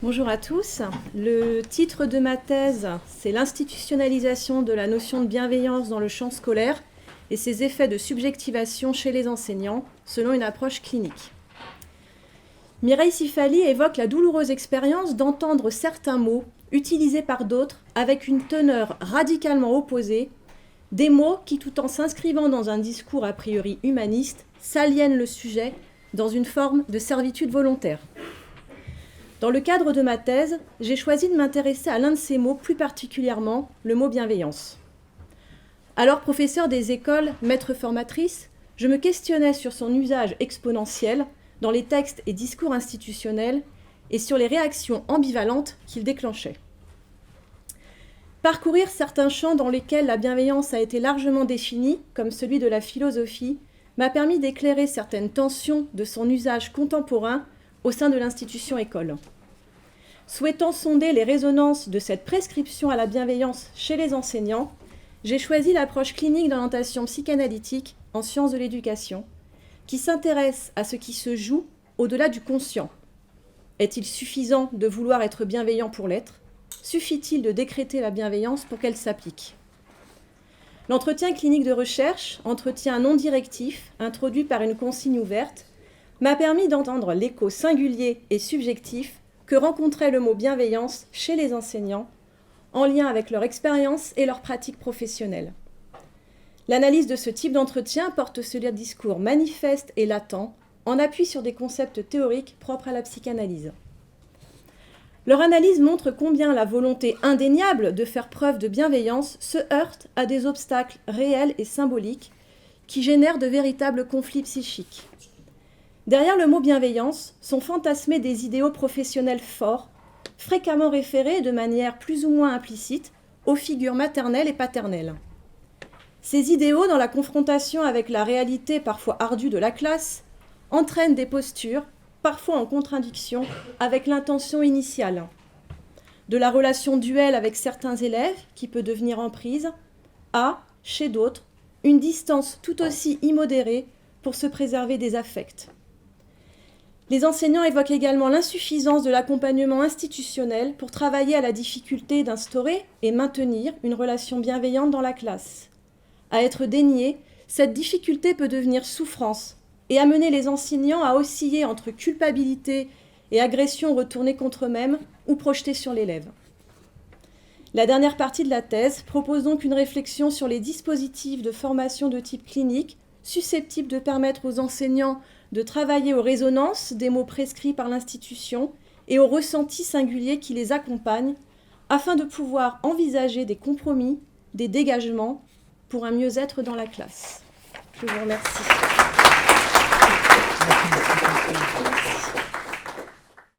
Bonjour à tous. Le titre de ma thèse, c'est l'institutionnalisation de la notion de bienveillance dans le champ scolaire et ses effets de subjectivation chez les enseignants, selon une approche clinique. Mireille Sifali évoque la douloureuse expérience d'entendre certains mots utilisés par d'autres avec une teneur radicalement opposée, des mots qui, tout en s'inscrivant dans un discours a priori humaniste, s'aliènent le sujet dans une forme de servitude volontaire. Dans le cadre de ma thèse, j'ai choisi de m'intéresser à l'un de ces mots, plus particulièrement le mot bienveillance. Alors professeur des écoles, maître formatrice, je me questionnais sur son usage exponentiel dans les textes et discours institutionnels et sur les réactions ambivalentes qu'il déclenchait. Parcourir certains champs dans lesquels la bienveillance a été largement définie, comme celui de la philosophie, m'a permis d'éclairer certaines tensions de son usage contemporain au sein de l'institution école. Souhaitant sonder les résonances de cette prescription à la bienveillance chez les enseignants, j'ai choisi l'approche clinique d'orientation psychanalytique en sciences de l'éducation, qui s'intéresse à ce qui se joue au-delà du conscient. Est-il suffisant de vouloir être bienveillant pour l'être ? Suffit-il de décréter la bienveillance pour qu'elle s'applique ? L'entretien clinique de recherche, entretien non directif, introduit par une consigne ouverte, m'a permis d'entendre l'écho singulier et subjectif que rencontrait le mot bienveillance chez les enseignants, en lien avec leur expérience et leur pratique professionnelle. L'analyse de ce type d'entretien porte sur les discours manifestes et latents, en appui sur des concepts théoriques propres à la psychanalyse. Leur analyse montre combien la volonté indéniable de faire preuve de bienveillance se heurte à des obstacles réels et symboliques qui génèrent de véritables conflits psychiques. Derrière le mot bienveillance sont fantasmés des idéaux professionnels forts, fréquemment référés de manière plus ou moins implicite aux figures maternelles et paternelles. Ces idéaux, dans la confrontation avec la réalité parfois ardue de la classe, entraînent des postures, parfois en contradiction avec l'intention initiale. De la relation duel avec certains élèves, qui peut devenir emprise, à, chez d'autres, une distance tout aussi immodérée pour se préserver des affects. Les enseignants évoquent également l'insuffisance de l'accompagnement institutionnel pour travailler à la difficulté d'instaurer et maintenir une relation bienveillante dans la classe. À être déniée, cette difficulté peut devenir souffrance et amener les enseignants à osciller entre culpabilité et agression retournée contre eux-mêmes ou projetée sur l'élève. La dernière partie de la thèse propose donc une réflexion sur les dispositifs de formation de type clinique susceptibles de permettre aux enseignants de travailler aux résonances des mots prescrits par l'institution et aux ressentis singuliers qui les accompagnent, afin de pouvoir envisager des compromis, des dégagements pour un mieux-être dans la classe. Je vous remercie.